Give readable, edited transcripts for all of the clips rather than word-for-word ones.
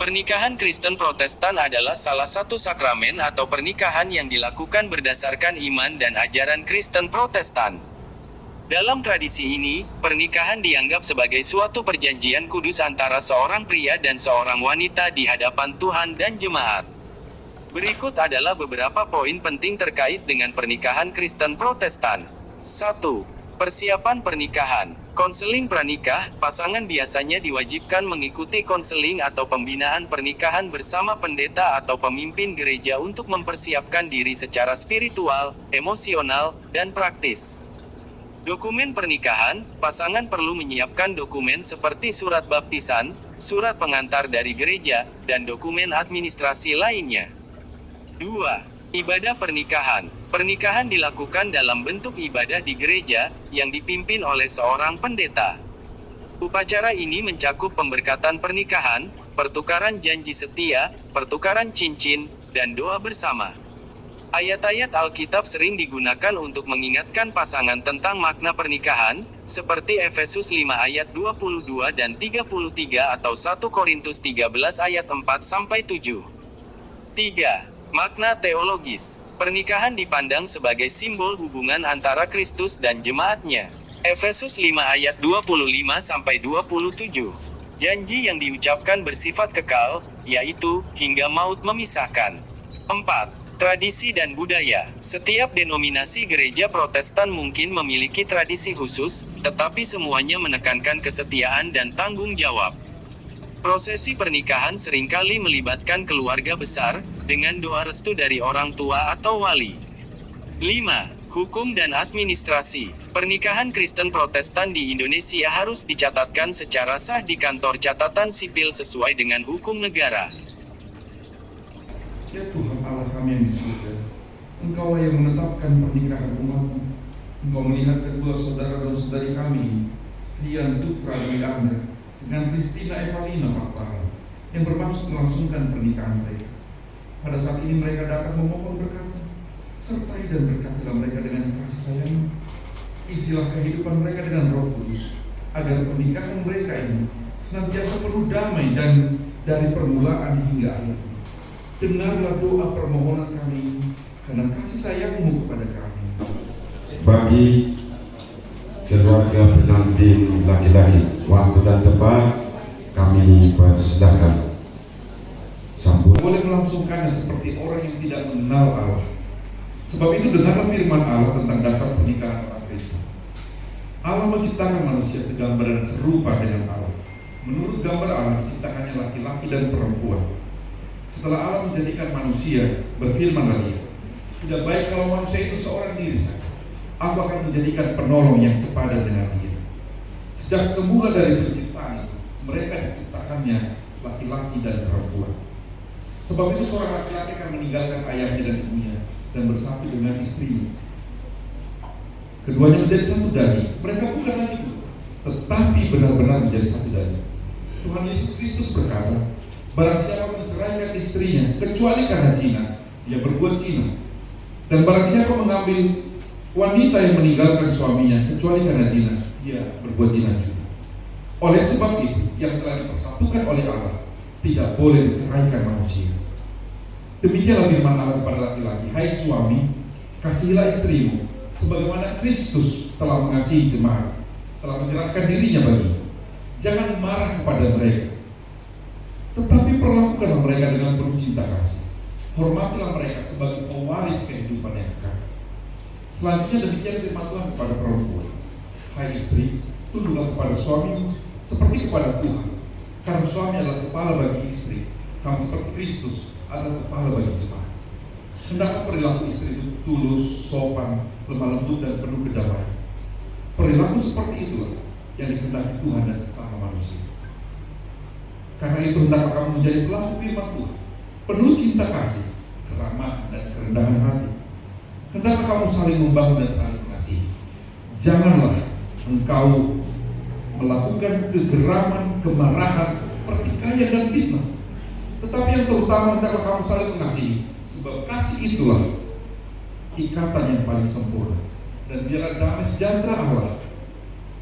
Pernikahan Kristen Protestan adalah salah satu sakramen atau pernikahan yang dilakukan berdasarkan iman dan ajaran Kristen Protestan. Dalam tradisi ini, pernikahan dianggap sebagai suatu perjanjian kudus antara seorang pria dan seorang wanita di hadapan Tuhan dan jemaat. Berikut adalah beberapa poin penting terkait dengan pernikahan Kristen Protestan. 1. Persiapan pernikahan. Konseling pranikah, pasangan biasanya diwajibkan mengikuti konseling atau pembinaan pernikahan bersama pendeta atau pemimpin gereja untuk mempersiapkan diri secara spiritual, emosional, dan praktis. Dokumen pernikahan, pasangan perlu menyiapkan dokumen seperti surat baptisan, surat pengantar dari gereja, dan dokumen administrasi lainnya. 2. Ibadah pernikahan. Pernikahan dilakukan dalam bentuk ibadah di gereja, yang dipimpin oleh seorang pendeta. Upacara ini mencakup pemberkatan pernikahan, pertukaran janji setia, pertukaran cincin, dan doa bersama. Ayat-ayat Alkitab sering digunakan untuk mengingatkan pasangan tentang makna pernikahan, seperti Efesus 5 ayat 22 dan 33 atau 1 Korintus 13 ayat 4-7. 3. Makna teologis. Pernikahan dipandang sebagai simbol hubungan antara Kristus dan jemaatnya. Efesus 5 ayat 25-27. Janji yang diucapkan bersifat kekal, yaitu, hingga maut memisahkan. 4. Tradisi dan budaya. Setiap denominasi gereja Protestan mungkin memiliki tradisi khusus, tetapi semuanya menekankan kesetiaan dan tanggung jawab. Prosesi pernikahan seringkali melibatkan keluarga besar, dengan doa restu dari orang tua atau wali. 5. Hukum dan administrasi. Pernikahan Kristen Protestan di Indonesia harus dicatatkan secara sah di kantor catatan sipil sesuai dengan hukum negara. Ya Tuhan Allah kami yang di surga, Engkau yang menetapkan pernikahan umat-Mu. Engkau melihat kedua saudara dan saudari kami, Rian Putra Dwi Anda dengan Christina Evalina Pakpala, yang bermaksud melangsungkan pernikahan mereka. Pada saat ini mereka datang memohon berkat, sertai dan berkatilah mereka dengan kasih sayang. Isilah kehidupan mereka dengan Roh Kudus, agar pernikahan mereka ini senantiasa penuh damai dan dari permulaan hingga akhir. Dengarlah doa permohonan kami, karena kasih sayang-Mu kepada kami. Bagi keluarga pengantin laki-laki, waktu dan tempat kami persilakan. Boleh melangsungkannya seperti orang yang tidak mengenal Allah. Sebab itu dengarlah firman Allah tentang dasar pernikahan orang Kristen. Allah menciptakan manusia segambar dan serupa dengan Allah. Menurut gambar Allah diciptakannya laki-laki dan perempuan. Setelah Allah menjadikan manusia, berfirman lagi, tidak baik kalau manusia itu seorang diri saja. Aku akan menjadikan penolong yang sepadan dengan dia. Sejak semula dari penciptaan itu, mereka diciptakannya laki-laki dan perempuan. Sebab itu seorang laki-laki akan meninggalkan ayahnya dan ibunya dan bersatu dengan istrinya. Keduanya menjadi satu daging. Mereka bukan lagi dua, tetapi benar-benar menjadi satu daging. Tuhan Yesus Kristus berkata, barang siapa menceraikan istrinya kecuali karena zina, ia berbuat zina. Dan barang siapa mengambil wanita yang meninggalkan suaminya kecuali karena zina, dia berbuat zina juga. Oleh sebab itu, yang telah dipersatukan oleh Allah tidak boleh diceraikan manusia. Demikianlah firman Allah kepada laki-laki, hai suami, kasihilah istrimu, sebagaimana Kristus telah mengasihi jemaat, telah menyerahkan dirinya baginya. Jangan marah kepada mereka, tetapi perlakukanlah mereka dengan penuh cinta kasih. Hormatilah mereka sebagai pewaris kehidupan yang kekal. Selanjutnya demikian firman Tuhan kepada perempuan, hai istri, tunduklah kepada suamimu seperti kepada Tuhan. Karena suami adalah kepala bagi istri, sama seperti Kristus adalah kepala bagi jemaat. Hendaklah perilaku istri itu tulus, sopan, lemah lembut dan penuh kedamaian. Perilaku seperti itulah yang dikehendaki Tuhan dan sesama manusia. Karena itu hendaklah kamu menjadi pelaku firman Tuhan, penuh cinta kasih, keramahan dan kerendahan hati. Hendaklah kamu saling membangun dan saling mengasihi. Janganlah engkau melakukan kegeraman, kemarahan, pertikaian dan fitnah. Tetapi yang terutama hendaklah kamu saling mengasihi, sebab kasih itulah ikatan yang paling sempurna. Dan biarlah damai sejahtera Allah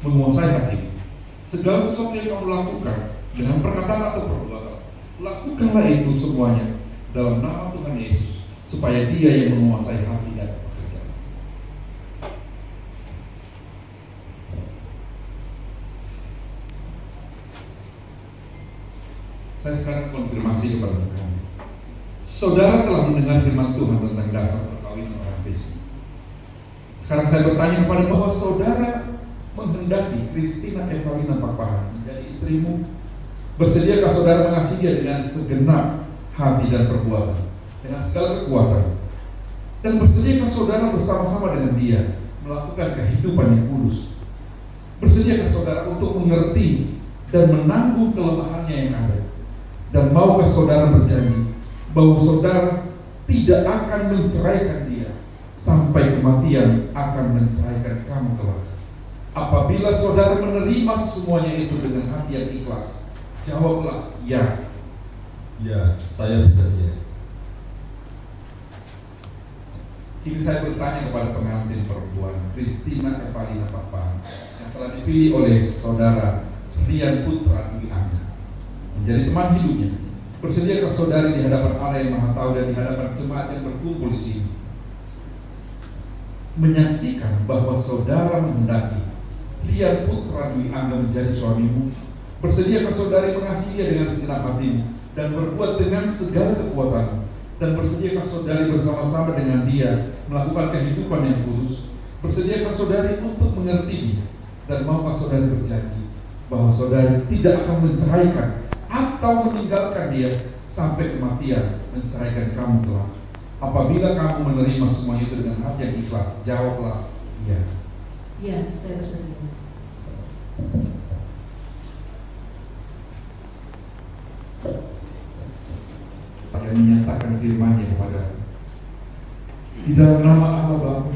menguasai hatimu. Segala sesuatu yang kamu lakukan dengan perkataan atau perbuatan, lakukan lakukanlah itu semuanya dalam nama Tuhan Yesus, supaya Dia yang menguasai hati dan pekerjaan. Saya sekarang konfirmasi kepada kamu. Saudara telah mendengar firman Tuhan tentang dasar perkawinan orang Kristen. Sekarang saya bertanya kepada bahwa saudara menghendaki Christina Evalina Pakpahan menjadi istrimu. Bersediakah saudara mengasihi dia dengan segenap hati dan perbuatan, dengan segala kekuatan? Dan bersediakah saudara bersama-sama dengan dia melakukan kehidupan yang kudus? Bersediakah saudara untuk mengerti dan menanggung kelemahannya yang ada? Dan maukah saudara berjanji bahwa saudara tidak akan menceraikan dia sampai kematian akan menceraikan kamu kelak? Apabila saudara menerima semuanya itu dengan hati yang ikhlas, jawablah ya. Ya, saya bersedia. Kini saya bertanya kepada pengantin perempuan Christina Evalina Pakpahan yang telah dipilih oleh saudara Rian Putra Dwi Angga menjadi teman hidupnya. Bersediakah saudari di hadapan Allah yang Maha Tahu dan di hadapan jemaat yang berkumpul di sini menyaksikan bahwa saudara menghendaki Rian Putra Dwi Angga menjadi suamimu? Bersediakah saudari mengasihi dia dengan segenap hatimu dan berbuat dengan segala kekuatan? Dan bersediakah saudari bersama-sama dengan dia melakukan kehidupan yang kudus? Bersediakah saudari untuk mengerti dia? Dan maukah saudari berjanji bahwa saudari tidak akan menceraikan atau meninggalkan dia sampai kematian menceraikan kamu kelak? Apabila kamu menerima semua itu dengan hati yang ikhlas, jawablah ya. Ya, saya bersedia. Yang menyatakan firman-Nya kepada di dalam nama Allah Bapa,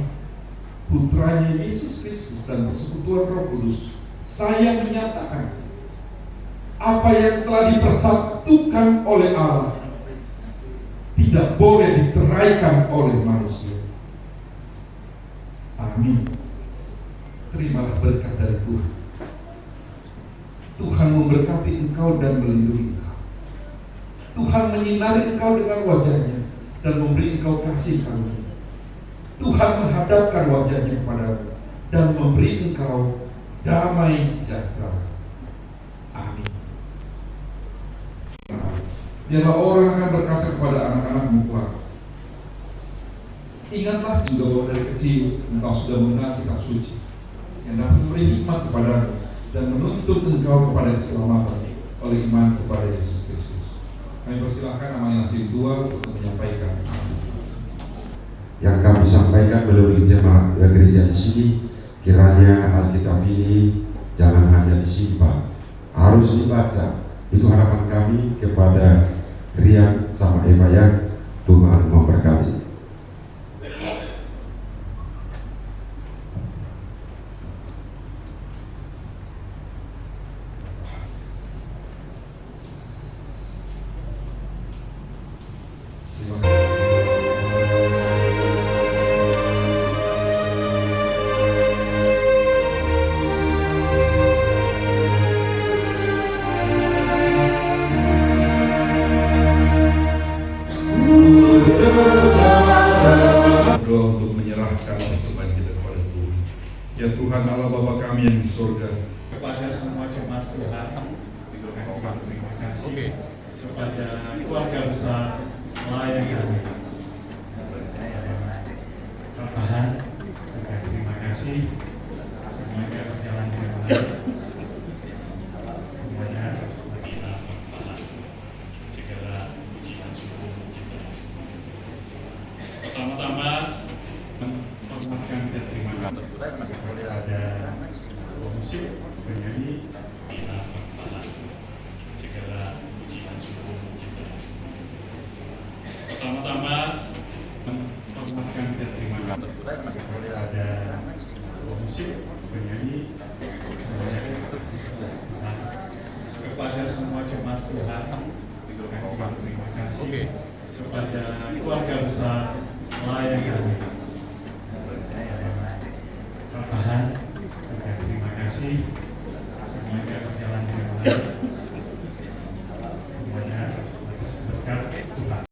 Putranya Yesus Kristus dan persekutuan Roh Kudus, saya menyatakan apa yang telah dipersatukan oleh Allah tidak boleh diceraikan oleh manusia. Amin. Terimalah berkat dari Tuhan. Tuhan memberkati engkau dan melindungi engkau. Tuhan menyinari engkau dengan wajah-Nya dan memberi engkau kasih karunia. Tuhan menghadapkan wajah-Nya kepadamu dan memberi engkau damai sejahtera. Amin. Biarlah orang akan berkata kepada anak-anakmu kelak, ingatlah juga bahwa dari kecil engkau sudah mengenal kitab suci yang dapat memberi hikmat kepadamu dan menuntut engkau kepada keselamatan oleh iman kepada Yesus Kristus. Kami persilahkan Amanah Nasib 2 untuk menyampaikan yang kami sampaikan melalui jemaat gereja di sini. Kiranya Alkitab ini jangan hanya disimpan, harus dibaca. Itu harapan kami kepada Rian sama Eva yang Tuhan memberkati. Doa untuk menyerahkan persembahan kita kepada Tuhan. Ya Tuhan Allah Bapa kami yang di surga, kepada semua jemaat Tuhan, terima kasih kepada keluarga besar layanan Pertahan, terima kasih semuanya berjalan dengan baik. Semuanya kita bertahan segala puji dan syukur kita. Pertama-tama mengucapkan terima kasih kepada musik penyanyi kita bertahan segala puji dan syukur kita. Pertama-tama mengucapkan terima kasih kepada musik penyanyi kepada semua jemaat Tuhan, terima kasih kepada keluarga besar layanan Pertahan, terima kasih semuanya berjalan dengan baik. Semuanya wabarakatuh. Tuhan